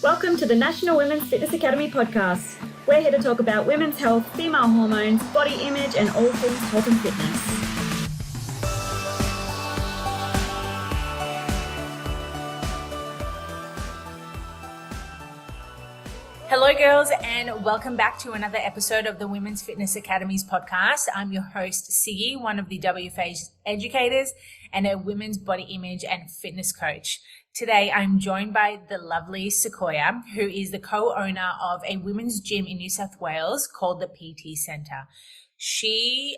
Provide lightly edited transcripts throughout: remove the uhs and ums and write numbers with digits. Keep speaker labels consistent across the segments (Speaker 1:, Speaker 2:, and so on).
Speaker 1: Welcome to the National Women's Fitness Academy podcast. We're here to talk about women's health, female hormones, body image, and all things health and fitness.
Speaker 2: Hello girls, and welcome back to another episode of the Women's Fitness Academy's podcast. I'm your host, Siggy, one of the WFA's educators and a women's body image and fitness coach. Today, I'm joined by the lovely Sequoia, who is the co-owner of a women's gym in New South Wales called the PT Centre. Sequoia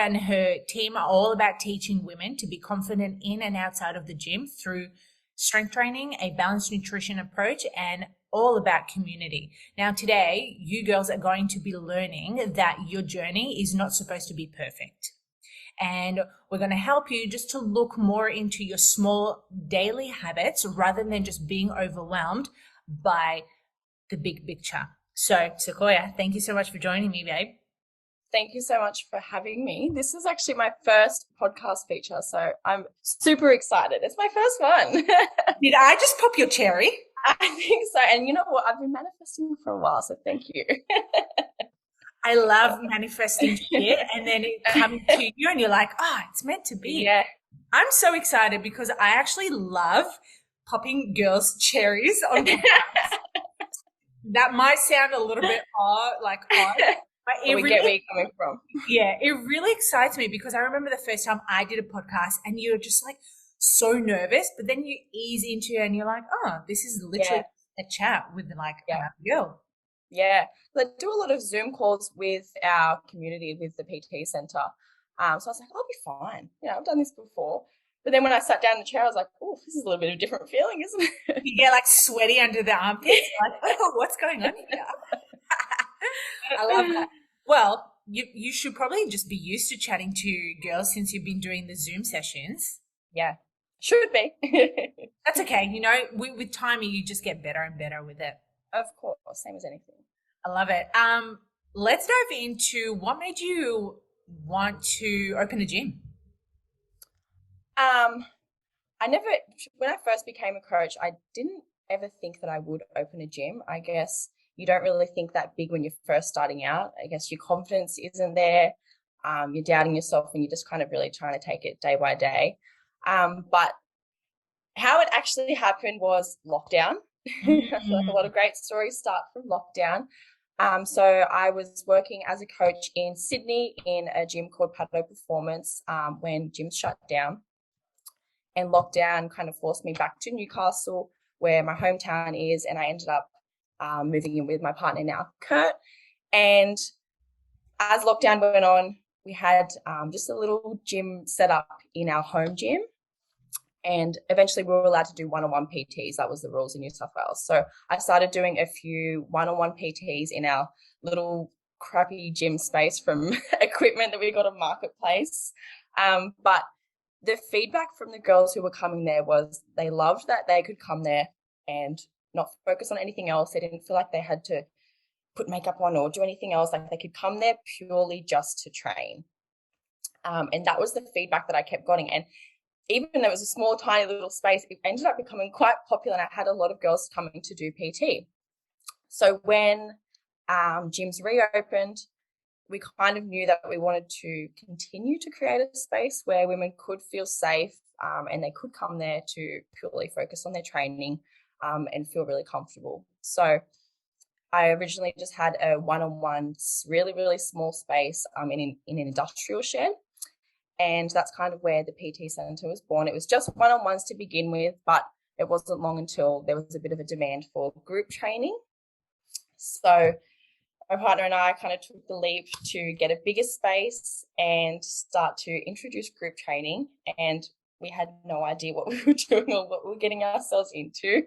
Speaker 2: and her team are all about teaching women to be confident in and outside of the gym through strength training, a balanced nutrition approach, and all about community. Now, today, you girls are going to be learning that your journey is not supposed to be perfect. And we're going to help you just to look more into your small daily habits rather than just being overwhelmed by the big picture. So, Sequoia, thank you so much for joining me, babe.
Speaker 3: Thank you so much for having me. This is actually my first podcast feature, so I'm super excited. It's my first one.
Speaker 2: Did I just pop your cherry?
Speaker 3: I think so. And you know what? I've been manifesting for a while, so thank you.
Speaker 2: I love manifesting shit, and then it comes to you and you're like, it's meant to be.
Speaker 3: Yeah.
Speaker 2: I'm so excited because I actually love popping girls' cherries on podcasts. That might sound a little bit odd, but
Speaker 3: we get where you're coming from.
Speaker 2: Yeah, it really excites me because I remember the first time I did a podcast and you're just like so nervous, but then you ease into it and you're like, this is literally a chat with another girl.
Speaker 3: Yeah, I do a lot of Zoom calls with our community, with the PT Centre. So I was like, I'll be fine. I've done this before. But then when I sat down in the chair, I was like, this is a little bit of a different feeling, isn't it?
Speaker 2: You get sweaty under the armpits. What's going on here? I love that. Well, you should probably just be used to chatting to girls since you've been doing the Zoom sessions.
Speaker 3: Yeah, should be.
Speaker 2: That's okay. With time, you just get better and better with it.
Speaker 3: Of course, same as anything.
Speaker 2: I love it. Let's dive into what made you want to open a gym.
Speaker 3: When I first became a coach, I didn't ever think that I would open a gym. I guess you don't really think that big when you're first starting out. I guess your confidence isn't there. You're doubting yourself and you're just kind of really trying to take it day by day. But how it actually happened was lockdown. I feel like a lot of great stories start from lockdown. So I was working as a coach in Sydney in a gym called Paddle Performance when gyms shut down. And lockdown kind of forced me back to Newcastle, where my hometown is, and I ended up moving in with my partner now, Kurt. And as lockdown went on, we had just a little gym set up in our home gym. And eventually we were allowed to do one-on-one PTs. That was the rules in New South Wales. So I started doing a few one-on-one PTs in our little crappy gym space from equipment that we got on Marketplace. But the feedback from the girls who were coming there was they loved that they could come there and not focus on anything else. They didn't feel like they had to put makeup on or do anything else. Like they could come there purely just to train. And that was the feedback that I kept getting. And even though it was a small, tiny little space, it ended up becoming quite popular, and I had a lot of girls coming to do PT. So when gyms reopened, we kind of knew that we wanted to continue to create a space where women could feel safe and they could come there to purely focus on their training and feel really comfortable. So I originally just had a one-on-one, really, really small space in an industrial shed. And that's kind of where the PT Centre was born. It was just one-on-ones to begin with, but it wasn't long until there was a bit of a demand for group training. So my partner and I kind of took the leap to get a bigger space and start to introduce group training. And we had no idea what we were doing or what we were getting ourselves into.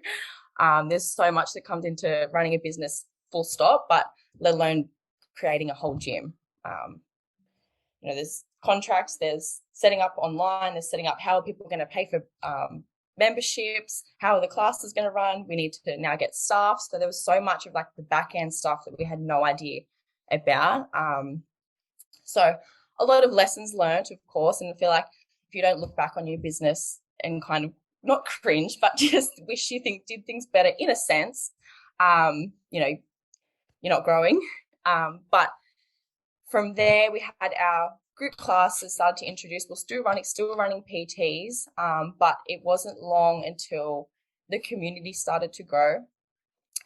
Speaker 3: There's so much that comes into running a business full stop, but let alone creating a whole gym. There's contracts, there's setting up online, there's setting up how are people going to pay for memberships, how are the classes going to run, we need to now get staff. So there was so much of the back end stuff that we had no idea about. So a lot of lessons learned, of course, and I feel like if you don't look back on your business and kind of not cringe, but just wish you did things better in a sense. You know, you're not growing. But from there, we had our group classes started to introduce. We're still running PTs, but it wasn't long until the community started to grow,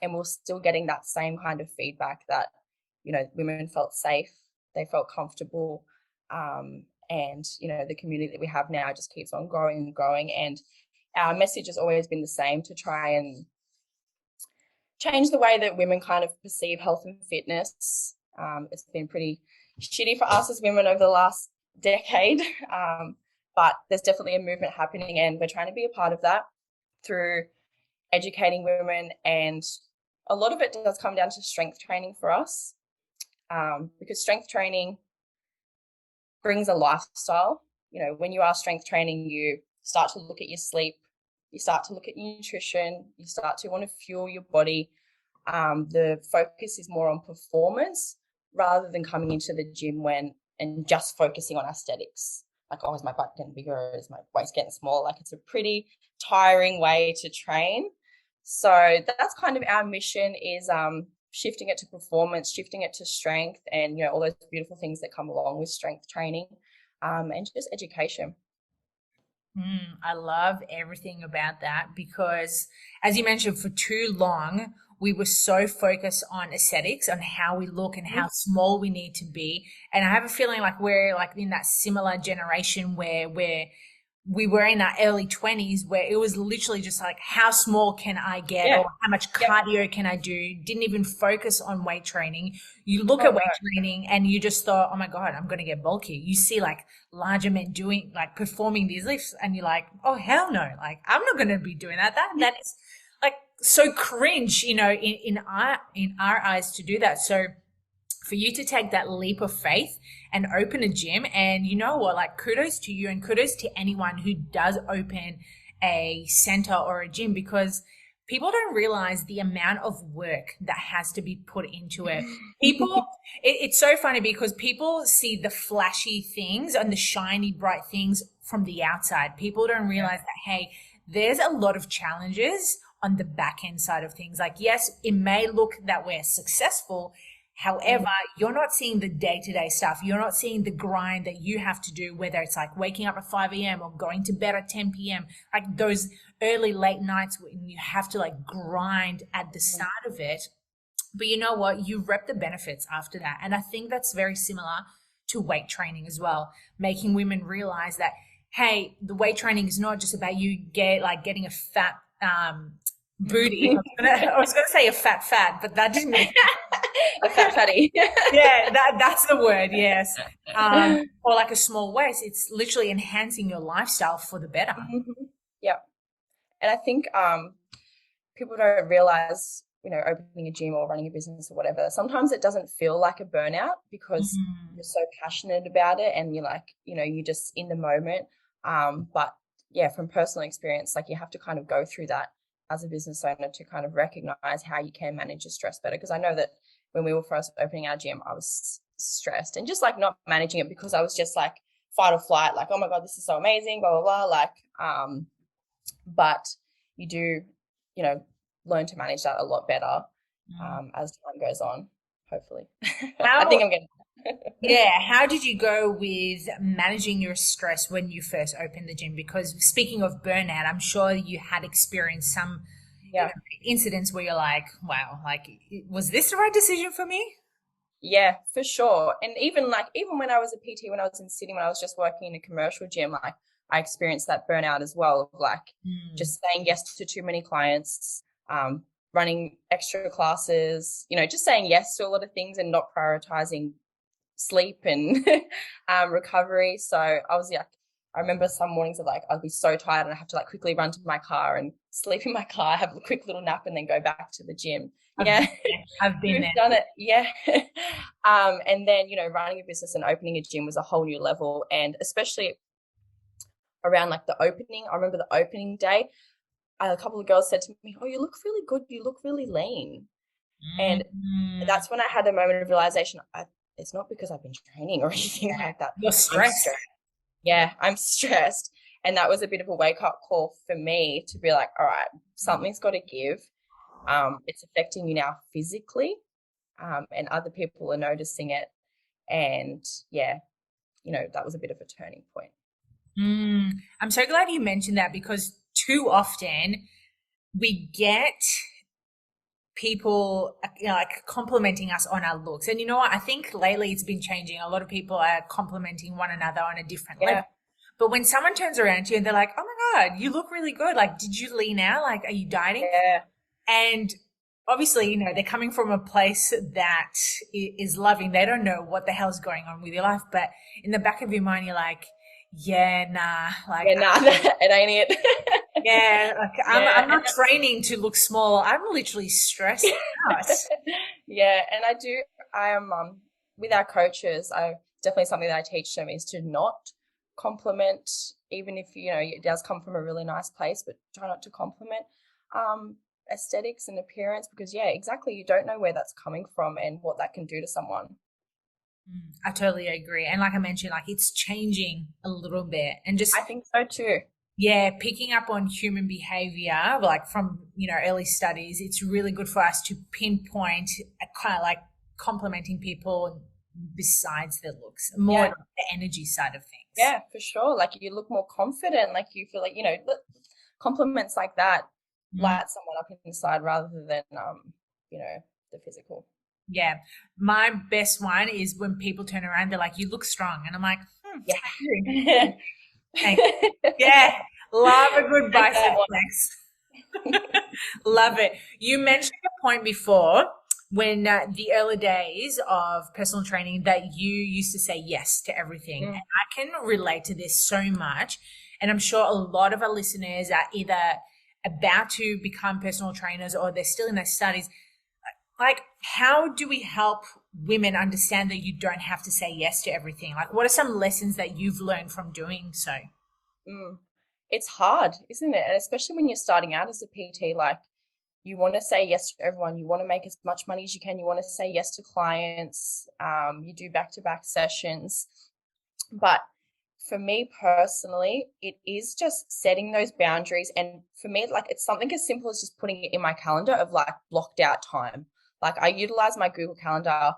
Speaker 3: and we're still getting that same kind of feedback that, you know, women felt safe, they felt comfortable, and, you know, the community that we have now just keeps on growing and growing. And our message has always been the same, to try and change the way that women kind of perceive health and fitness. It's been pretty shitty for us as women over the last decade, but there's definitely a movement happening, and we're trying to be a part of that through educating women. And a lot of it does come down to strength training for us, because strength training brings a lifestyle. You know, when you are strength training, you start to look at your sleep, you start to look at your nutrition, you start to want to fuel your body. The focus is more on performance rather than coming into the gym and just focusing on aesthetics. Like, oh, is my butt getting bigger? Is my waist getting small? Like, it's a pretty tiring way to train. So that's kind of our mission, is shifting it to performance, shifting it to strength, and, you know, all those beautiful things that come along with strength training, and just education.
Speaker 2: I love everything about that, because, as you mentioned, for too long, we were so focused on aesthetics, on how we look and how small we need to be. And I have a feeling like we're like in that similar generation where we were in our early 20s, where it was literally just like, how small can I get, or how much cardio can I do? Didn't even focus on weight training. You look at weight training and you just thought, oh my God, I'm going to get bulky. You see like larger men doing, like, performing these lifts, and you're like, oh hell no, like, I'm not going to be doing that. That is like so cringe, you know, in our eyes to do that. So for you to take that leap of faith and open a gym, and you know what, like, kudos to you, and kudos to anyone who does open a center or a gym, because people don't realize the amount of work that has to be put into it. It's so funny, because people see the flashy things and the shiny, bright things from the outside. People don't realize that, hey, there's a lot of challenges on the back end side of things. Like, yes, it may look that we're successful. However, you're not seeing the day-to-day stuff. You're not seeing the grind that you have to do, whether it's like waking up at 5 a.m. or going to bed at 10 p.m., like those early, late nights when you have to like grind at the start of it. But you know what? You rep the benefits after that. And I think that's very similar to weight training as well, making women realize that, hey, the weight training is not just about you getting a fat booty. I was gonna say a fat, but that didn't make
Speaker 3: a fat fatty.
Speaker 2: Yeah, that's the word. Yes, or like a small waist. It's literally enhancing your lifestyle for the better.
Speaker 3: Yeah, and I think people don't realize, you know, opening a gym or running a business or whatever, sometimes it doesn't feel like a burnout, because you're so passionate about it, and you're like, you know, you're just in the moment. But yeah, from personal experience, like, you have to kind of go through that as a business owner to kind of recognize how you can manage your stress better. Because I know that when we were first opening our gym, I was stressed and just like not managing it, because I was just like fight or flight, like, oh my God, this is so amazing, blah, blah, blah. Like, but you do, you know, learn to manage that a lot better as time goes on, hopefully. I think I'm getting
Speaker 2: Yeah. How did you go with managing your stress when you first opened the gym? Because speaking of burnout, I'm sure you had experienced some incidents where you're like, wow, like, was this the right decision for me?
Speaker 3: Yeah, for sure. And even when I was a PT, when I was in Sydney, when I was just working in a commercial gym, like, I experienced that burnout as well, of like just saying yes to too many clients, running extra classes, you know, just saying yes to a lot of things and not prioritizing sleep and recovery. So I was like, I remember some mornings of like, I'd be so tired and I have to like quickly run to my car and sleep in my car, have a quick little nap, and then go back to the gym.
Speaker 2: I've been there.
Speaker 3: Done it. Yeah. And then, you know, running a business and opening a gym was a whole new level. And especially around like the opening, I remember the opening day, a couple of girls said to me, oh, you look really good. You look really lean. And that's when I had a moment of realization. It's not because I've been training or anything like that.
Speaker 2: You're stressed.
Speaker 3: Yeah, I'm stressed. And that was a bit of a wake up call for me to be like, all right, something's got to give. It's affecting you now physically, and other people are noticing it. And yeah, that was a bit of a turning point.
Speaker 2: I'm so glad you mentioned that, because too often we get people like complimenting us on our looks. And you know what? I think lately it's been changing. A lot of people are complimenting one another on a different level. But when someone turns around to you and they're like, oh my God, you look really good. Like, did you lean out? Like, are you dieting?
Speaker 3: Yeah.
Speaker 2: And obviously, they're coming from a place that is loving. They don't know what the hell's going on with your life. But in the back of your mind, you're like, yeah, nah. Like,
Speaker 3: yeah, nah, it ain't it.
Speaker 2: Yeah, like I'm not training to look small. I'm literally stressed out.
Speaker 3: Yeah, and I am with our coaches, definitely something that I teach them is to not compliment, even if it does come from a really nice place, but try not to compliment aesthetics and appearance, because exactly, you don't know where that's coming from and what that can do to someone.
Speaker 2: I totally agree. And like I mentioned, like it's changing a little bit, and just
Speaker 3: I think so too.
Speaker 2: Yeah, picking up on human behavior, like from, early studies, it's really good for us to pinpoint a kind of like complimenting people besides their looks, more the energy side of things.
Speaker 3: Yeah, for sure. Like you look more confident, like you feel like, compliments like that light someone up inside rather than, the physical.
Speaker 2: Yeah. My best one is when people turn around, they're like, you look strong. And I'm like,
Speaker 3: yeah.
Speaker 2: Yeah, love a good bicep flex. Love it. You mentioned a point before when the early days of personal training that you used to say yes to everything. And I can relate to this so much. And I'm sure a lot of our listeners are either about to become personal trainers or they're still in their studies. Like, how do we help women understand that you don't have to say yes to everything? Like, what are some lessons that you've learned from doing so?
Speaker 3: It's hard, isn't it? And especially when you're starting out as a PT, like you want to say yes to everyone. You want to make as much money as you can. You want to say yes to clients. You do back-to-back sessions. But for me personally, it is just setting those boundaries. And for me, like it's something as simple as just putting it in my calendar of like blocked out time. Like I utilize my Google Calendar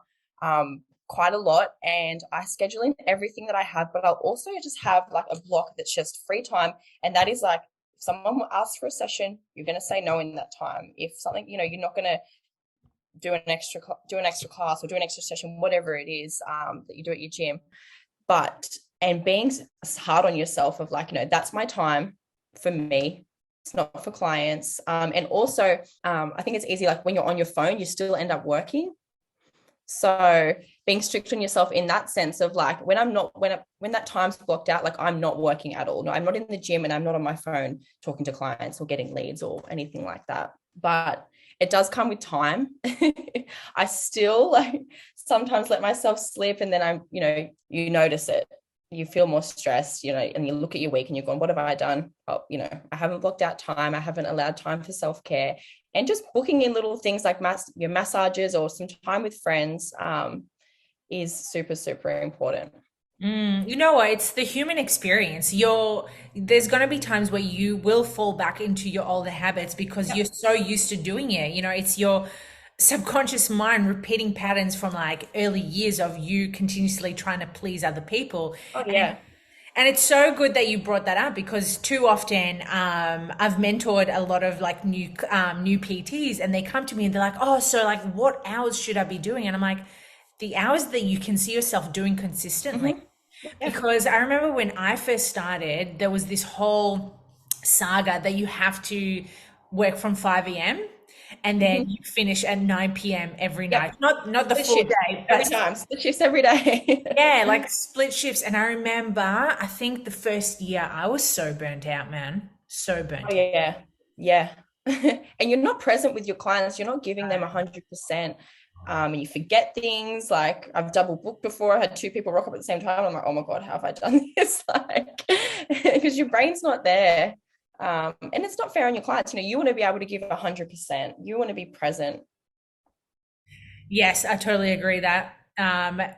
Speaker 3: quite a lot, and I schedule in everything that I have, but I'll also just have like a block that's just free time. And that is like, if someone will ask for a session, you're going to say no in that time. If something, you're not going to do an extra class or do an extra session, whatever it is that you do at your gym. And being hard on yourself of like, that's my time for me. It's not for clients. And also, I think it's easy, like when you're on your phone, you still end up working. So being strict on yourself in that sense of like, when that time's blocked out, like I'm not working at all. No, I'm not in the gym and I'm not on my phone talking to clients or getting leads or anything like that. But it does come with time. I still like sometimes let myself slip, and then I'm, you notice it. You feel more stressed, and you look at your week and you're going, what have I done? Oh, I haven't blocked out time. I haven't allowed time for self-care. And just booking in little things like your massages or some time with friends is super, super important.
Speaker 2: You know what? It's the human experience. There's going to be times where you will fall back into your older habits because you're so used to doing it. It's your subconscious mind repeating patterns from like early years of you continuously trying to please other people.
Speaker 3: Oh, yeah.
Speaker 2: And it's so good that you brought that up, because too often I've mentored a lot of like new PTs, and they come to me and they're like, oh, so like what hours should I be doing? And I'm like, the hours that you can see yourself doing consistently. Because I remember when I first started, there was this whole saga that you have to work from 5 a.m. and then you finish at 9 p.m. every night. Not the full day,
Speaker 3: but every time. Split shifts every day.
Speaker 2: Yeah, like split shifts. And I remember, I think the first year I was so burnt out, man. So burnt out.
Speaker 3: Yeah. Yeah. And you're not present with your clients. You're not giving them 100%. And you forget things. Like I've double booked before. I had 2 people rock up at the same time. I'm like, oh my God, how have I done this? Like, because your brain's not there. And it's not fair on your clients. You want to be able to give 100%. You want to be present.
Speaker 2: Yes, I totally agree that.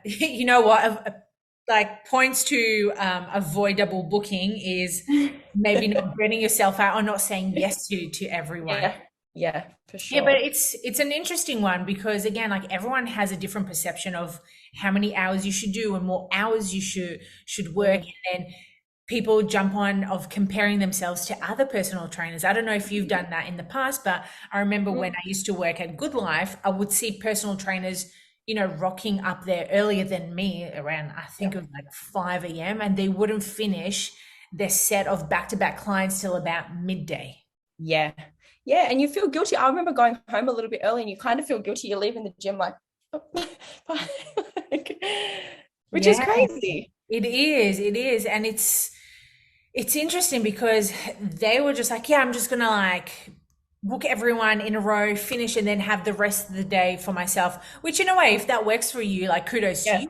Speaker 2: You know what? like points to avoid double booking is maybe not burning yourself out or not saying yes to everyone.
Speaker 3: Yeah, yeah, for
Speaker 2: Yeah, but
Speaker 3: sure.
Speaker 2: it's an interesting one because again, like everyone has a different perception of how many hours you should do and what hours you should work,
Speaker 3: Mm,
Speaker 2: and then people jump on of comparing themselves to other personal trainers. I don't know if you've done that in the past, but I remember
Speaker 3: mm,
Speaker 2: when I used to work at Good Life, I would see personal trainers, rocking up there earlier than me around, I think
Speaker 3: yeah.
Speaker 2: it was like 5 a.m. and they wouldn't finish their set of back-to-back clients till about midday.
Speaker 3: Yeah. Yeah. And you feel guilty. I remember going home a little bit early and you kind of feel guilty. You're leaving the gym like, like, which is
Speaker 2: Yeah,
Speaker 3: crazy.
Speaker 2: it is. It is. And it's interesting because they were just like, yeah, I'm just gonna like book everyone in a row, finish, and then have the rest of the day for myself. Which in a way, if that works for you, like kudos to
Speaker 3: Yeah.
Speaker 2: you.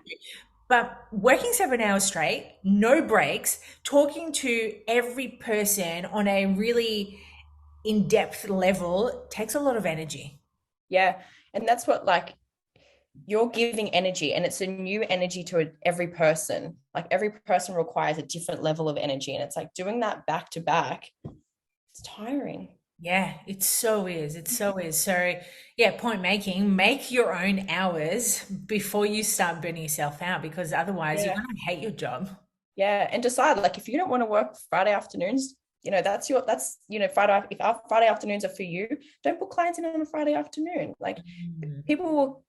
Speaker 2: But working 7 hours straight, no breaks, talking to every person on a really in-depth level takes a lot of energy.
Speaker 3: Yeah. And that's what, like, you're giving energy and it's a new energy to every person. Like, every person requires a different level of energy. And it's like doing that back to back, it's tiring.
Speaker 2: Yeah, it so is. It so is. So, yeah, point making, make your own hours before you start burning yourself out because otherwise you're
Speaker 3: Yeah.
Speaker 2: going to hate your job.
Speaker 3: Yeah. And decide, like, if you don't want to work Friday afternoons, Friday, if our Friday afternoons are for you, don't book clients in on a Friday afternoon. Like,
Speaker 2: Mm.
Speaker 3: people will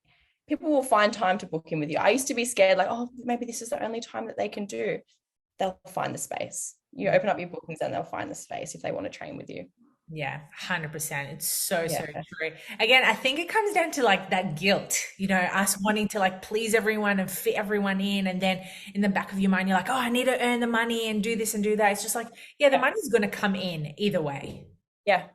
Speaker 3: people will find time to book in with you. I used to be scared, like, oh, maybe this is the only time that they can do. They'll find the space. You open up your bookings and they'll find the space if they want to train with you.
Speaker 2: Yeah, 100%. It's so, so
Speaker 3: Yeah.
Speaker 2: true. Again, I think it comes down to like that guilt, us wanting to like please everyone and fit everyone in. And then in the back of your mind, you're like, oh, I need to earn the money and do this and do that. It's just like, yeah, the
Speaker 3: Yeah.
Speaker 2: money's going to come in either way.
Speaker 3: Yeah.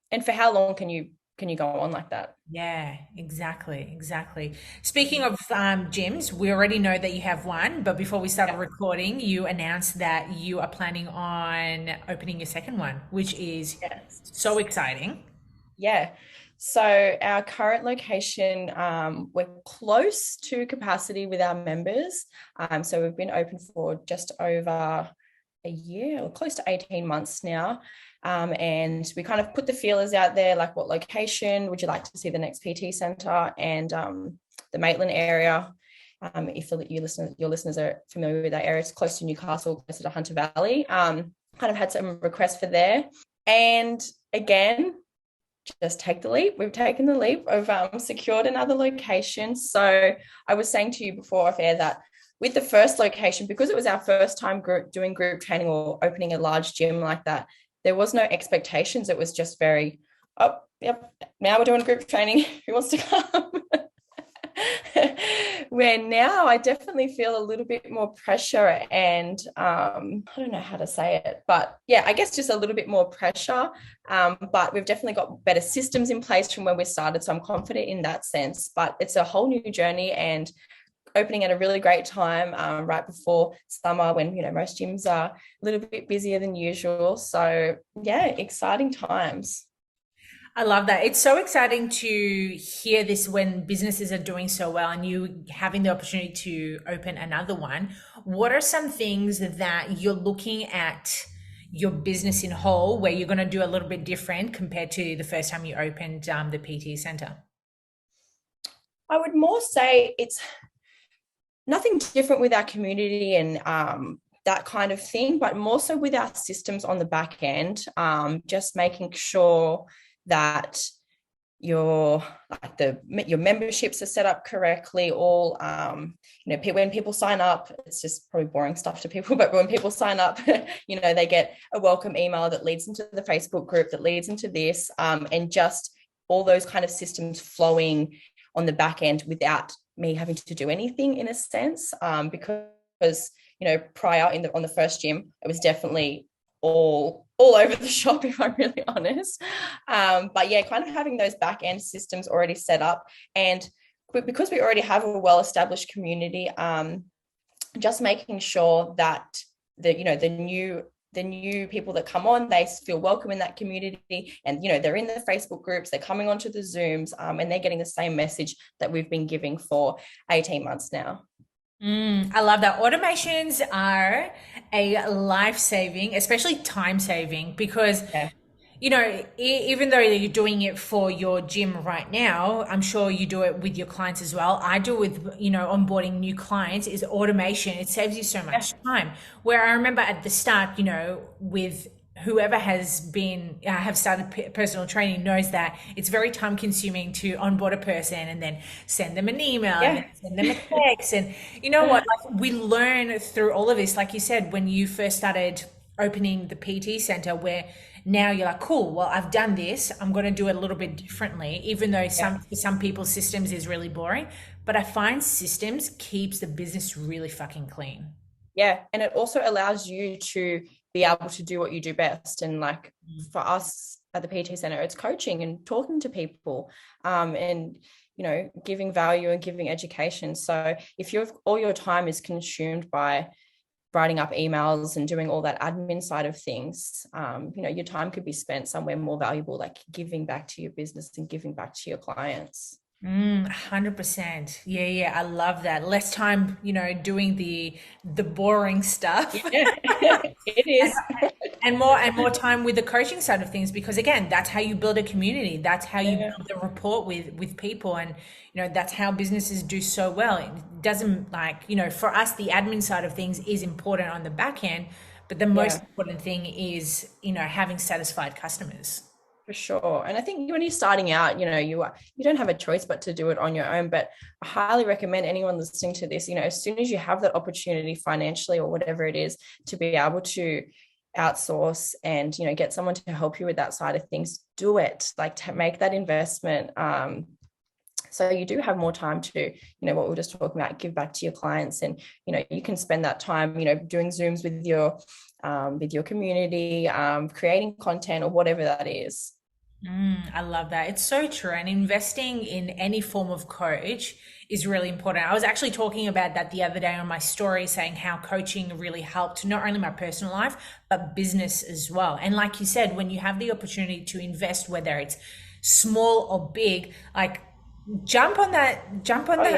Speaker 3: And for how long can you go on like that?
Speaker 2: Yeah, exactly, exactly. Speaking of gyms, we already know that you have one, but before we started
Speaker 3: Yeah.
Speaker 2: recording, you announced that you are planning on opening your second one, which is so
Speaker 3: Yes.
Speaker 2: exciting.
Speaker 3: Yeah. So our current location, we're close to capacity with our members. So we've been open for just over a year, or close to 18 months now. And we kind of put the feelers out there, like, what location would you like to see the next PT center, and the Maitland area. If your listeners are familiar with that area, it's close to Newcastle, close to Hunter Valley. Kind of had some requests for there. And again, just take the leap. We've taken the leap. We've secured another location. So I was saying to you before off air that with the first location, because it was our first time doing group training or opening a large gym like that, there was no expectations. It was just very, oh, yep, now we're doing group training. Who wants to come? Where now I definitely feel a little bit more pressure and I don't know how to say it, but yeah, I guess just a little bit more pressure. But we've definitely got better systems in place from when we started. So I'm confident in that sense, but it's a whole new journey and opening at a really great time, right before summer, when most gyms are a little bit busier than usual. So yeah, exciting times.
Speaker 2: I love that. It's so exciting to hear this when businesses are doing so well and you having the opportunity to open another one. What are some things that you're looking at your business in whole where you're going to do a little bit different compared to the first time you opened the PT center?
Speaker 3: I would more say it's nothing different with our community and that kind of thing, but more so with our systems on the back end, just making sure that your your memberships are set up correctly. All when people sign up, it's just probably boring stuff to people, but when people sign up, they get a welcome email that leads into the Facebook group that leads into this, and just all those kind of systems flowing on the back end without me having to do anything in a sense, because prior on the first gym, it was definitely all over the shop, if I'm really honest. But yeah, kind of having those back end systems already set up, and because we already have a well-established community, just making sure that the new people that come on, they feel welcome in that community, and they're in the Facebook groups, they're coming onto the Zooms, and they're getting the same message that we've been giving for 18 months now.
Speaker 2: I love that. Automations are a life-saving, especially time-saving, because
Speaker 3: Yeah.
Speaker 2: even though you're doing it for your gym right now, I'm sure you do it with your clients as well. I do it with, onboarding new clients is automation. It saves you so
Speaker 3: Yeah.
Speaker 2: much time. Where I remember at the start, with whoever has been, have started personal training knows that it's very time consuming to onboard a person and then send them an email and then
Speaker 3: Yeah.
Speaker 2: send them a text. And you know what? Like we learn through all of this, like you said, when you first started opening the PT center, where now you're like, cool, well, I've done this. I'm going to do it a little bit differently, even though
Speaker 3: Yeah.
Speaker 2: for some people systems is really boring. But I find systems keeps the business really fucking clean.
Speaker 3: Yeah. And it also allows you to be able to do what you do best. And like for us at the PT Center, it's coaching and talking to people, and, giving value and giving education. So if all your time is consumed by writing up emails and doing all that admin side of things, your time could be spent somewhere more valuable, like giving back to your business and giving back to your clients.
Speaker 2: 100%. Yeah, yeah, I love that. Less time, doing the boring stuff.
Speaker 3: Yeah, it is.
Speaker 2: And more time with the coaching side of things, because again, that's how you build a community, that's how you
Speaker 3: Yeah.
Speaker 2: build the rapport with people, and that's how businesses do so well. It doesn't, like, for us, the admin side of things is important on the back end, but the most
Speaker 3: Yeah.
Speaker 2: important thing is having satisfied customers.
Speaker 3: For sure. And I think when you're starting out, you don't have a choice but to do it on your own. But I highly recommend anyone listening to this, as soon as you have that opportunity financially or whatever it is, to be able to outsource and, get someone to help you with that side of things, do it. Like, to make that investment. So you do have more time to, what we were just talking about, give back to your clients, and, you can spend that time, doing Zooms with your community, creating content or whatever that is.
Speaker 2: I love that. It's so true. And investing in any form of coach is really important. I was actually talking about that the other day on my story, saying how coaching really helped not only my personal life, but business as well. And like you said, when you have the opportunity to invest, whether it's small or big, like jump on
Speaker 3: Oh
Speaker 2: that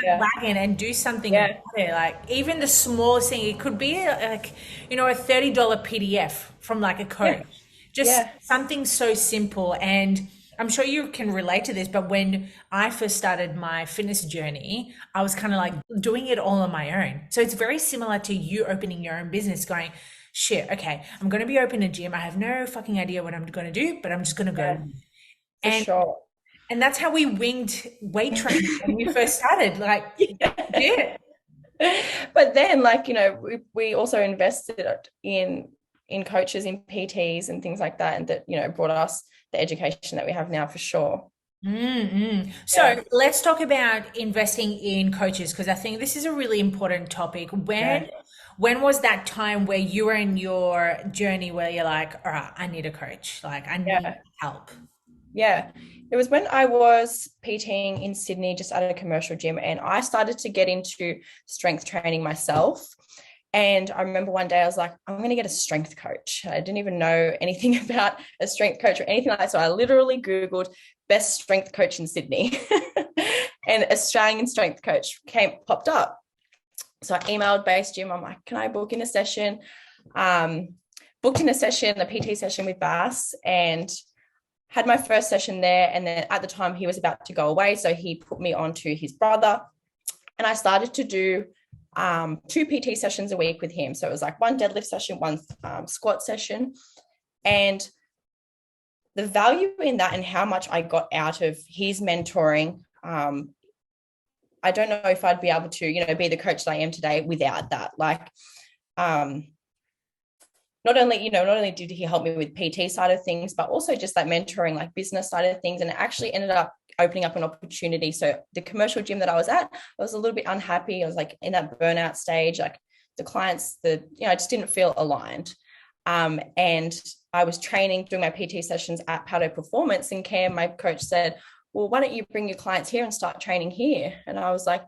Speaker 3: yeah.
Speaker 2: wagon and do something
Speaker 3: Yeah.
Speaker 2: about it. Like even the smallest thing, it could be like, a $30 PDF from like a
Speaker 3: Yeah.
Speaker 2: coach, just
Speaker 3: Yeah.
Speaker 2: something so simple. And I'm sure you can relate to this, but when I first started my fitness journey, I was kind of like doing it all on my own. So it's very similar to you opening your own business, going, shit, okay, I'm going to be opening a gym. I have no fucking idea what I'm going to do, but I'm just going to go.
Speaker 3: Yeah. For
Speaker 2: And
Speaker 3: sure.
Speaker 2: and that's how we winged weight training when we first started. Like, yeah.
Speaker 3: But then, like, we also invested in coaches, in PTs and things like that, and that, brought us the education that we have now, for sure. Yeah.
Speaker 2: So let's talk about investing in coaches, because I think this is a really important topic.
Speaker 3: Yeah.
Speaker 2: When was that time where you were in your journey where you're like, all right, I need a coach, like I need
Speaker 3: Yeah.
Speaker 2: help?
Speaker 3: Yeah. It was when I was PTing in Sydney, just at a commercial gym, and I started to get into strength training myself. And I remember one day I was like, I'm going to get a strength coach. I didn't even know anything about a strength coach or anything like that. So I literally Googled best strength coach in Sydney, and Australian strength coach popped up. So I emailed Base Gym. I'm like, can I book in a session? Booked in a session, a PT session with Bass, and had my first session there. And then at the time he was about to go away, so he put me on to his brother, and I started to do 2 PT sessions a week with him. So it was like one deadlift session, one squat session. And the value in that and how much I got out of his mentoring, I don't know if I'd be able to, be the coach that I am today without that. Like, not only did he help me with PT side of things, but also just that mentoring, like business side of things. And it actually ended up opening up an opportunity. So the commercial gym that I was at, I was a little bit unhappy. I was like in that burnout stage, like the clients, I just didn't feel aligned. And I was training, doing my PT sessions at Paddle Performance, and Cam, my coach, said, well, why don't you bring your clients here and start training here? And I was like,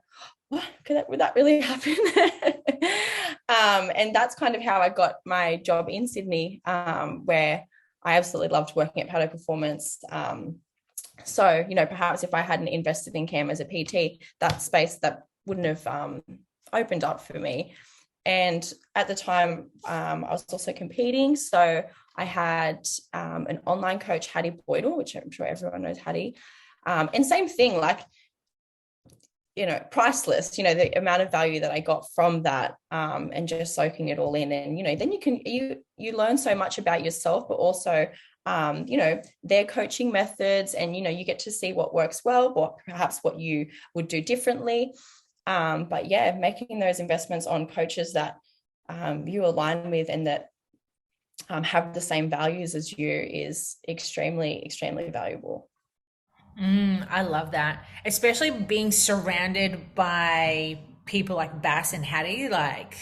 Speaker 3: what? Would that really happen? And that's kind of how I got my job in Sydney, where I absolutely loved working at Paddle Performance. So, perhaps if I hadn't invested in Cam as a PT, that space that wouldn't have opened up for me. And at the time, I was also competing. So I had an online coach, Hattie Boydell, which I'm sure everyone knows Hattie. And same thing, like, priceless, the amount of value that I got from that, and just soaking it all in. And, then you learn so much about yourself, but also, their coaching methods, and, you get to see what works well, or perhaps what you would do differently. But yeah, making those investments on coaches that you align with and that have the same values as you is extremely, extremely valuable.
Speaker 2: I love that. Especially being surrounded by people like Bass and Hattie, like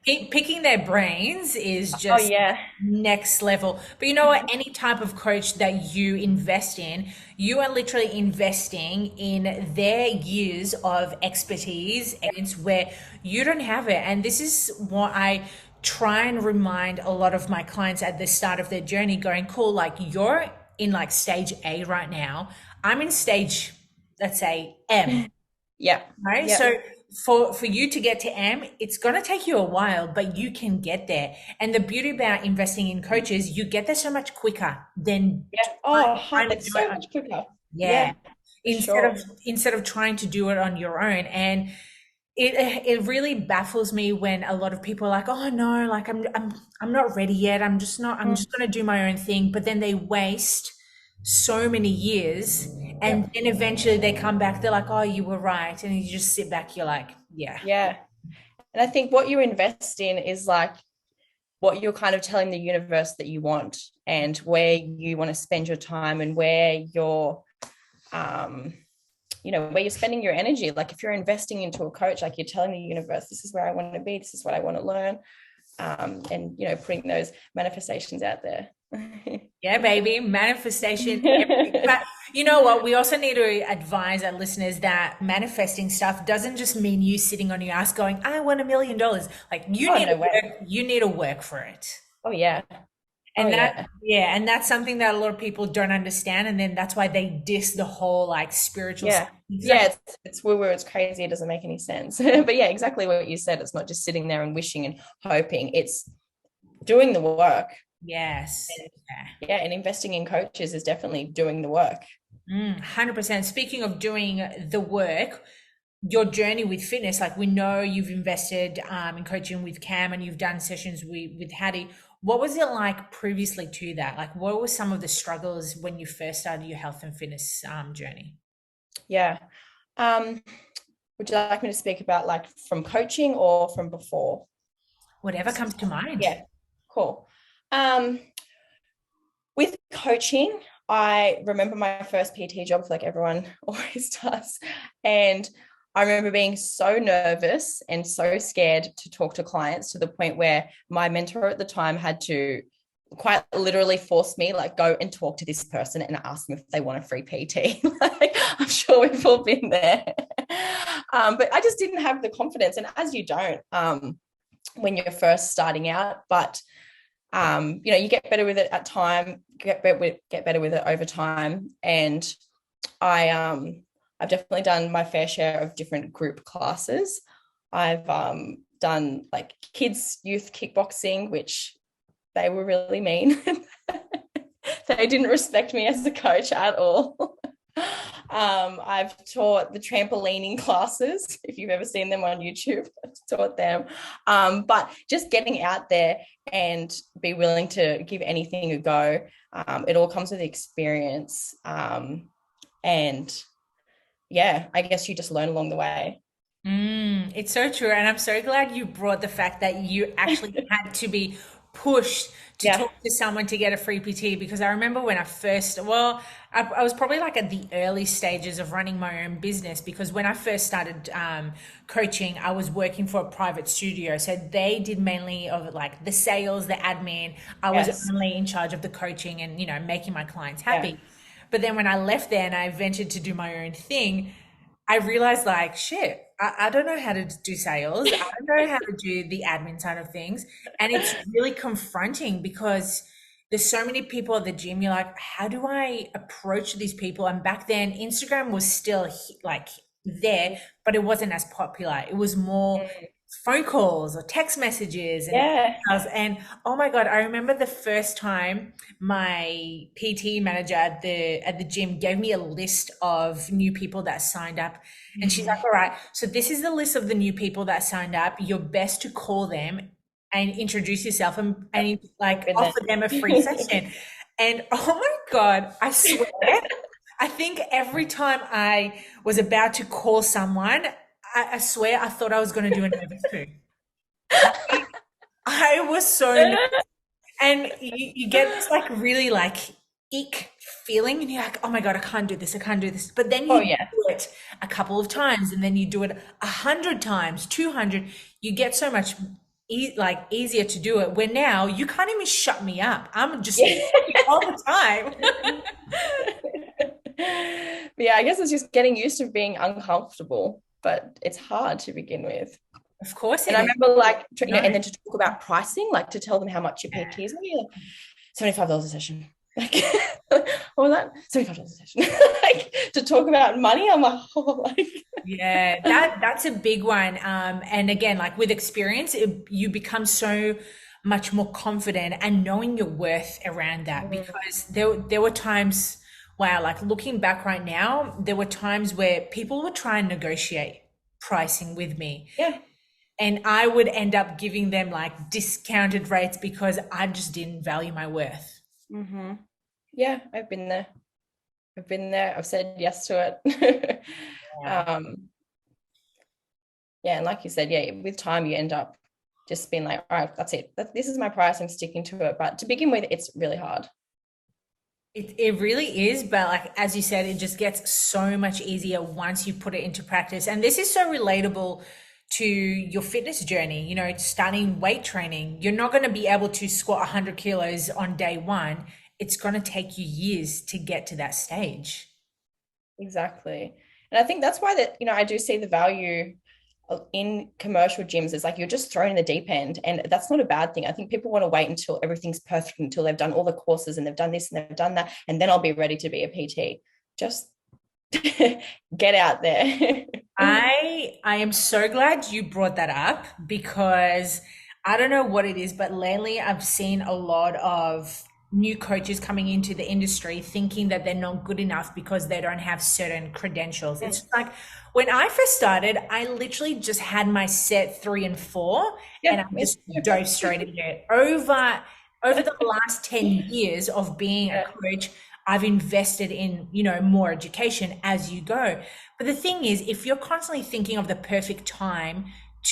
Speaker 2: picking their brains is
Speaker 3: Oh
Speaker 2: just
Speaker 3: yeah.
Speaker 2: next level. But you know what? Any type of coach that you invest in, you are literally investing in their years of expertise, and it's where you don't have it. And this is what I try and remind a lot of my clients at the start of their journey, going, cool, like you're in like stage A right now. I'm in stage, let's say, M,
Speaker 3: Yeah.
Speaker 2: right?
Speaker 3: Yeah.
Speaker 2: So for you to get to M, it's going to take you a while, but you can get there. And the beauty about investing in coaches, you get there so much quicker than
Speaker 3: Yeah. Oh,
Speaker 2: trying to
Speaker 3: it's
Speaker 2: do it
Speaker 3: so
Speaker 2: on,
Speaker 3: much quicker.
Speaker 2: yeah,
Speaker 3: Yeah, for sure.
Speaker 2: instead of trying to do it on your own. And it really baffles me when a lot of people are like, oh no, like I'm not ready yet. I'm
Speaker 3: Mm.
Speaker 2: just going to do my own thing. But then they waste so many years, and
Speaker 3: Yep.
Speaker 2: then eventually they come back, they're like, oh, you were right. And you just sit back, you're like, yeah.
Speaker 3: Yeah. And I think what you invest in is like what you're kind of telling the universe that you want, and where you want to spend your time, and where um where you're spending your energy. Like if you're investing into a coach, like you're telling the universe, this is where I want to be, this is what I want to learn. And putting those manifestations out there.
Speaker 2: Yeah, baby, manifestation, everything. But you know what? We also need to advise our listeners that manifesting stuff doesn't just mean you sitting on your ass going, I want $1 million. Like
Speaker 3: Oh no way.
Speaker 2: you need to work for it.
Speaker 3: Oh yeah. Oh
Speaker 2: And
Speaker 3: yeah.
Speaker 2: and that's something that a lot of people don't understand. And then that's why they diss the whole like spiritual
Speaker 3: Yeah.
Speaker 2: stuff.
Speaker 3: Yeah, it's woo woo, it's crazy, it doesn't make any sense. But yeah, exactly what you said. It's not just sitting there and wishing and hoping, it's doing the work.
Speaker 2: Yes.
Speaker 3: And, yeah, and investing in coaches is definitely doing the work.
Speaker 2: 100%. Speaking of doing the work, your journey with fitness, like we know you've invested in coaching with Cam, and you've done sessions with Hattie. What was it like previously to that? Like what were some of the struggles when you first started your health and fitness journey?
Speaker 3: Yeah. Um, would you like me to speak about like from coaching or from before?
Speaker 2: Whatever comes to mind.
Speaker 3: Yeah, cool. With coaching, I remember my first PT job, like everyone always does. And I remember being so nervous and so scared to talk to clients, to the point where my mentor at the time had to quite literally force me, like, go and talk to this person and ask them if they want a free PT. Like, I'm sure we've all been there. But I just didn't have the confidence. And as you don't, when you're first starting out, but you get better with it at time, get better with it over time. And I've definitely done my fair share of different group classes. I've done like kids youth kickboxing, which they were really mean. They didn't respect me as a coach at all. I've taught the trampolining classes. If you've ever seen them on YouTube, I've taught them. But just getting out there and be willing to give anything a go. It all comes with experience. And yeah, I guess you just learn along the way.
Speaker 2: It's so true. And I'm so glad you brought the fact that you actually had to be pushed to
Speaker 3: Yeah.
Speaker 2: talk to someone to get a free PT, because I remember when I was probably like at the early stages of running my own business, because when I first started coaching, I was working for a private studio. So they did mainly of like the sales, the admin. I was
Speaker 3: Yes.
Speaker 2: only in charge of the coaching and, making my clients
Speaker 3: Yeah.
Speaker 2: happy. But then when I left there and I ventured to do my own thing, I realized like, shit, I don't know how to do sales. I don't know how to do the admin side of things. And it's really confronting because there's so many people at the gym. You're like, how do I approach these people? And back then, Instagram was still like there, but it wasn't as popular. It was more phone calls or text messages and
Speaker 3: Yeah.
Speaker 2: emails. And oh my God, I remember the first time my PT manager at the gym gave me a list of new people that signed up. And she's like, all right, so this is the list of the new people that signed up. You're best to call them and introduce yourself and like
Speaker 3: Been
Speaker 2: offer them a free
Speaker 3: there.
Speaker 2: session. And oh my God, I swear, I think every time I was about to call someone, I swear I thought I was going to do a nervous poo. I was so nervous. And you get this like really like ick feeling, and you're like, oh my God, I can't do this. I can't do this. But then
Speaker 3: Oh
Speaker 2: you
Speaker 3: yeah.
Speaker 2: do it a couple of times, and then you do it 100 times, 200. You get so much like easier to do it. Where now you can't even shut me up. I'm just
Speaker 3: Yeah.
Speaker 2: all the time.
Speaker 3: But yeah, I guess it's just getting used to being uncomfortable, but it's hard to begin with.
Speaker 2: Of course
Speaker 3: And
Speaker 2: it
Speaker 3: I
Speaker 2: is.
Speaker 3: remember like,
Speaker 2: No.
Speaker 3: and then to talk about pricing, like to tell them how much your PT is, maybe like $75 a session. Like, what was that? $75 a session. Like to talk about money, I'm like, oh, like.
Speaker 2: Yeah, that's a big one. And again, like with experience, you become so much more confident and knowing your worth around that because there were times, wow, like looking back right now, there were times where people would try and negotiate pricing with me.
Speaker 3: Yeah.
Speaker 2: And I would end up giving them like discounted rates because I just didn't value my worth.
Speaker 3: Mm-hmm. Yeah, I've been there. I've said yes to it.
Speaker 2: Yeah.
Speaker 3: Yeah, and like you said, yeah, with time you end up just being like, all right, that's it. This is my price. I'm sticking to it. But to begin with, it's really hard.
Speaker 2: It really is, but like as you said, it just gets so much easier once you put it into practice. And this is so relatable to your fitness journey, starting weight training. You're not going to be able to squat 100 kilos on day one. It's going to take you years to get to that stage.
Speaker 3: Exactly. And I think that's why that, I do see the value in commercial gyms is like you're just thrown in the deep end, and that's not a bad thing. I think people want to wait until everything's perfect, until they've done all the courses and they've done this and they've done that, and then I'll be ready to be a PT. Just get out there.
Speaker 2: I am so glad you brought that up because I don't know what it is, but lately I've seen a lot of new coaches coming into the industry thinking that they're not good enough because they don't have certain credentials. It's like when I first started, I literally just had my set 3 and 4 and I just dove straight into it. Over the last 10 years of being a coach, I've invested in, more education as you go. But the thing is, if you're constantly thinking of the perfect time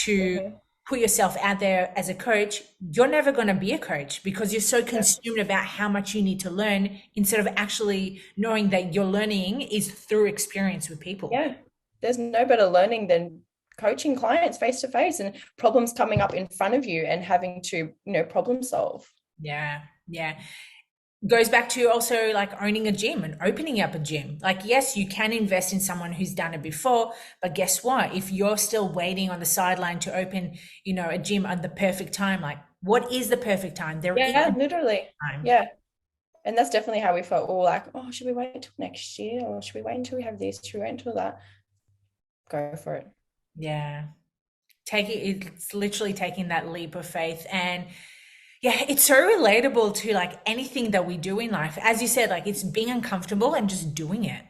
Speaker 2: to put yourself out there as a coach, you're never going to be a coach because you're so consumed about how much you need to learn instead of actually knowing that your learning is through experience with people.
Speaker 3: Yeah. There's no better learning than coaching clients face to face and problems coming up in front of you and having to, problem solve.
Speaker 2: Yeah. Yeah. Goes back to also like owning a gym and opening up a gym. Like, yes, you can invest in someone who's done it before, but guess what? If you're still waiting on the sideline to open, a gym at the perfect time, like what is the perfect time?
Speaker 3: Literally. Time. Yeah. And that's definitely how we felt. All like, oh, should we wait until next year? Or should we wait until we have this? Should we wait until that? Go for it.
Speaker 2: Yeah. It's literally taking that leap of faith. And yeah, it's so relatable to like anything that we do in life. As you said, like it's being uncomfortable and just doing it.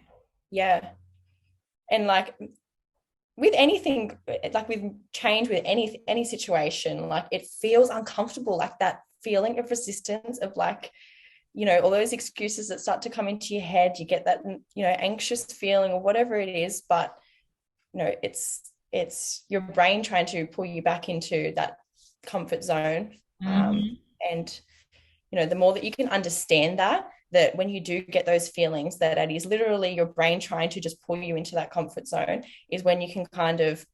Speaker 3: Yeah. And like with anything, like with change, with any situation, like it feels uncomfortable, like that feeling of resistance of like, all those excuses that start to come into your head. You get that, anxious feeling or whatever it is, but it's your brain trying to pull you back into that comfort zone. And the more that you can understand that when you do get those feelings, that it is literally your brain trying to just pull you into that comfort zone, is when you can kind of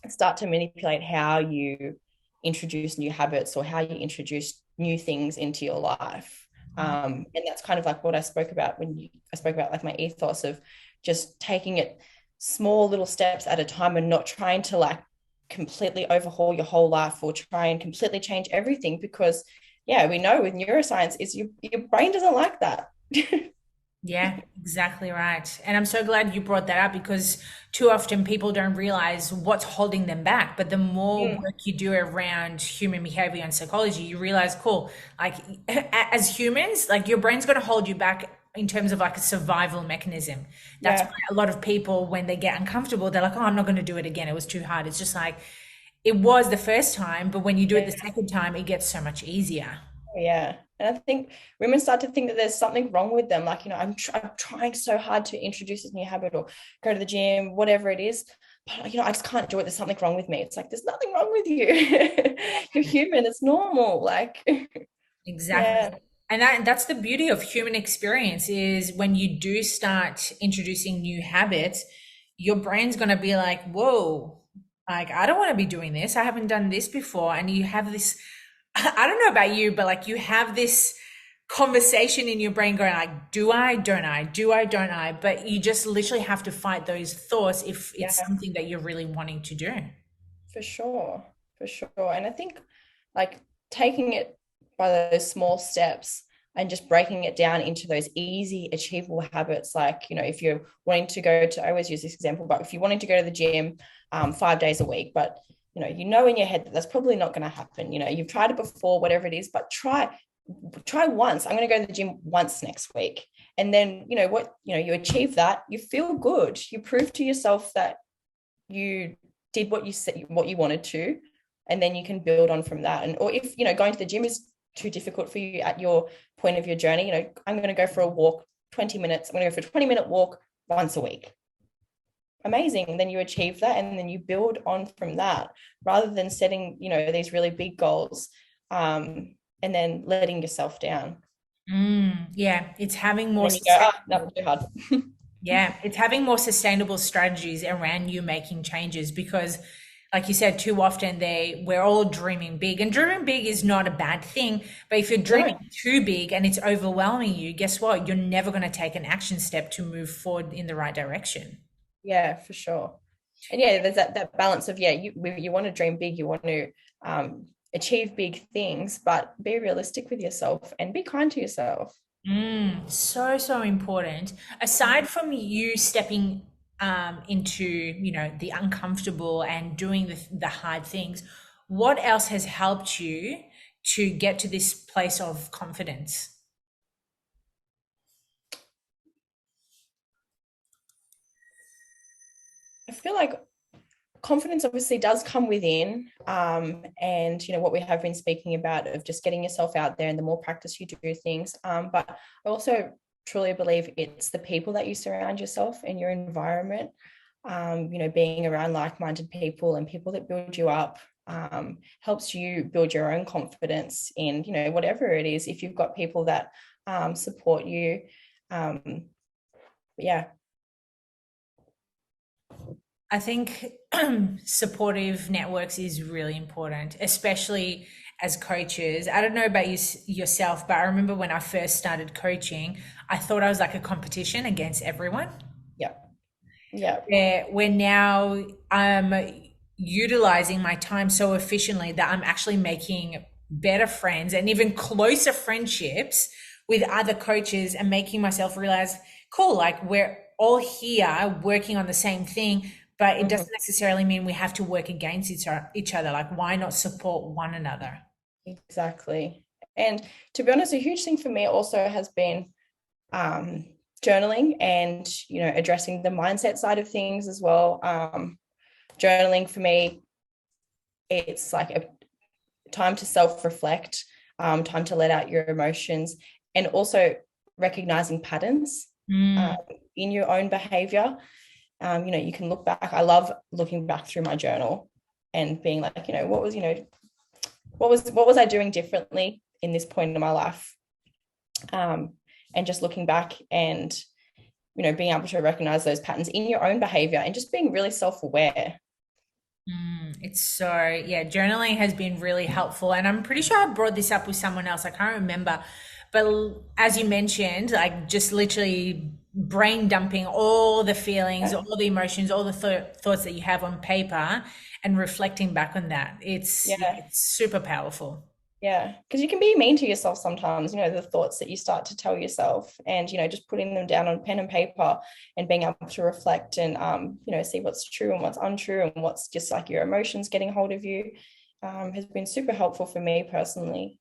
Speaker 3: start to manipulate how you introduce new habits or how you introduce new things into your life. And that's kind of like what I spoke about when I spoke about like my ethos of just taking it small little steps at a time and not trying to like completely overhaul your whole life or try and completely change everything, because we know with neuroscience is your brain doesn't like that.
Speaker 2: Yeah, exactly right. And I'm so glad you brought that up because too often people don't realize what's holding them back. But the more
Speaker 3: Mm,
Speaker 2: work you do around human behavior and psychology, you realize, cool, like as humans, like your brain's going to hold you back in terms of like a survival mechanism. That's why
Speaker 3: yeah,
Speaker 2: a lot of people, when they get uncomfortable, they're like, oh, I'm not going to do it again. It was too hard. It's just like it was the first time, but when you do it the
Speaker 3: yeah,
Speaker 2: second time, it gets so much easier.
Speaker 3: yeah. And I think women start to think that there's something wrong with them. Like, I'm trying so hard to introduce this new habit or go to the gym, whatever it is. But, I just can't do it. There's something wrong with me. It's like, there's nothing wrong with you. You're human. It's normal. Like,
Speaker 2: Exactly.
Speaker 3: yeah,
Speaker 2: And that's the beauty of human experience is when you do start introducing new habits, your brain's going to be like, whoa, like, I don't want to be doing this. I haven't done this before. And you have this, I don't know about you, but like you have this conversation in your brain going like, do I, don't I, do I, don't I? But you just literally have to fight those thoughts if it's
Speaker 3: yeah,
Speaker 2: something that you're really wanting to do.
Speaker 3: for sure. For sure. And I think like taking it by those small steps and just breaking it down into those easy achievable habits, like if you're wanting to go to, I always use this example, but if you're wanting to go to the gym 5 days a week, but you know in your head that that's probably not going to happen. You've tried it before, whatever it is, but try once. I'm going to go to the gym once next week, and then you achieve that, you feel good, you prove to yourself that you did what you said, what you wanted to, and then you can build on from that. And or if going to the gym is too difficult for you at your point of your journey, I'm going to go for a walk 20 minutes. I'm going to go for a 20-minute walk once a week. Amazing. And then you achieve that, and then you build on from that, rather than setting these really big goals, and then letting yourself down.
Speaker 2: Yeah, it's having more
Speaker 3: And then you go, no, too hard.
Speaker 2: Yeah, it's having more sustainable strategies around you making changes because like you said, too often we're all dreaming big and dreaming big is not a bad thing. But if you're dreaming
Speaker 3: No,
Speaker 2: too big and it's overwhelming you, guess what? You're never going to take an action step to move forward in the right direction.
Speaker 3: yeah, for sure. And yeah, there's that balance of, yeah, you want to dream big, you want to achieve big things, but be realistic with yourself and be kind to yourself.
Speaker 2: So, so important. Aside from you stepping into, the uncomfortable and doing the hard things, what else has helped you to get to this place of confidence?
Speaker 3: I feel like confidence obviously does come within, and what we have been speaking about of just getting yourself out there, and the more practice you do things, but I also truly believe it's the people that you surround yourself in your environment, being around like-minded people and people that build you up, helps you build your own confidence in whatever it is, if you've got people that support you. Yeah.
Speaker 2: I think supportive networks is really important, especially as coaches. I don't know about yourself, but I remember when I first started coaching, I thought I was like a competition against everyone.
Speaker 3: Yeah. Yeah.
Speaker 2: Where now I'm utilizing my time so efficiently that I'm actually making better friends and even closer friendships with other coaches and making myself realize, cool, like we're all here working on the same thing, but it
Speaker 3: Mhm.
Speaker 2: doesn't necessarily mean we have to work against each other. Like, why not support one another?
Speaker 3: Exactly. And to be honest, a huge thing for me also has been um, journaling, and addressing the mindset side of things as well. Journaling for me, it's like a time to self-reflect, time to let out your emotions, and also recognizing patterns uh,
Speaker 2: Mm.
Speaker 3: in your own behavior. You can look back. I love looking back through my journal and being like, what was I doing differently in this point in my life, um, and just looking back and being able to recognize those patterns in your own behavior, and just being really self-aware.
Speaker 2: It's so, yeah, journaling has been really helpful. And I'm pretty sure I brought this up with someone else. I can't remember. But as you mentioned, like just literally brain dumping all the feelings,
Speaker 3: Yeah,
Speaker 2: all the emotions, all the thoughts that you have on paper and reflecting back on that. It's, yeah,
Speaker 3: yeah,
Speaker 2: it's super powerful.
Speaker 3: Yeah, because you can be mean to yourself sometimes, the thoughts that you start to tell yourself, and, just putting them down on pen and paper and being able to reflect and, see what's true and what's untrue and what's just like your emotions getting hold of you, has been super helpful for me personally.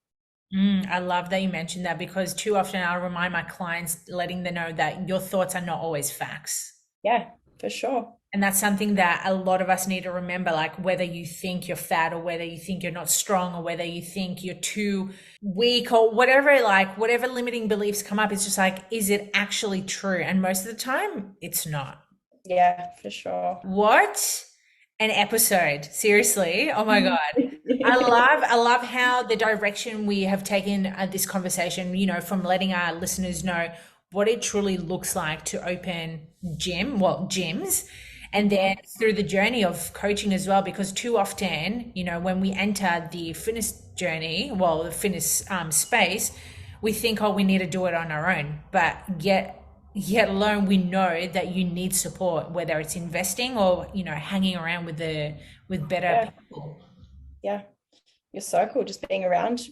Speaker 2: I love that you mentioned that because too often I'll remind my clients, letting them know that your thoughts are not always facts.
Speaker 3: Yeah, for sure.
Speaker 2: And that's something that a lot of us need to remember, like whether you think you're fat or whether you think you're not strong or whether you think you're too weak or whatever, like whatever limiting beliefs come up, it's just like, is it actually true? And most of the time, it's not.
Speaker 3: Yeah, for sure.
Speaker 2: What an episode. Seriously. Oh my God. I love how the direction we have taken this conversation, from letting our listeners know what it truly looks like to open gyms, and then through the journey of coaching as well, because too often, when we enter the fitness journey, the fitness space, we think, oh, we need to do it on our own, but yet alone we know that you need support, whether it's investing or hanging around with better
Speaker 3: Yeah,
Speaker 2: people.
Speaker 3: yeah. Your circle, just being around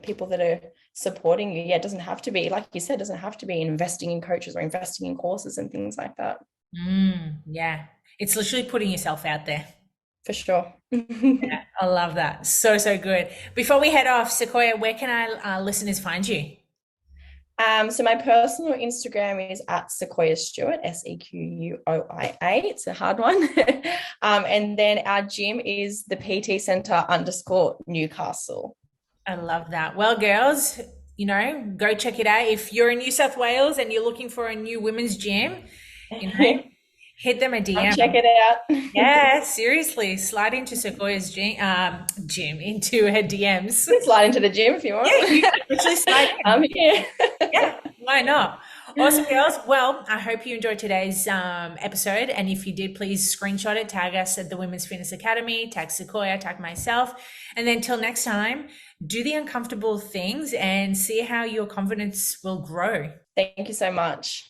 Speaker 3: people that are supporting you. Yeah, it doesn't have to be, like you said, it doesn't have to be investing in coaches or investing in courses and things like that.
Speaker 2: Yeah, it's literally putting yourself out there.
Speaker 3: For sure.
Speaker 2: I love that. So, so good. Before we head off, Sequoia, where can our listeners find you?
Speaker 3: So my personal Instagram is at Sequoia Stewart, Sequoia. It's a hard one. And then our gym is the PT Center _Newcastle.
Speaker 2: I love that. Well, girls, go check it out. If you're in New South Wales and you're looking for a new women's gym, you know, hit them a DM.
Speaker 3: Check it out.
Speaker 2: Yeah, seriously, slide into Sequoia's gym into her DMs.
Speaker 3: Slide into the gym if you want.
Speaker 2: Yeah, you can literally slide in.
Speaker 3: I'm here.
Speaker 2: Yeah, why not? Awesome, girls. Well, I hope you enjoyed today's episode. And if you did, please screenshot it, tag us at the Women's Fitness Academy, tag Sequoia, tag myself. And then till next time, do the uncomfortable things and see how your confidence will grow.
Speaker 3: Thank you so much.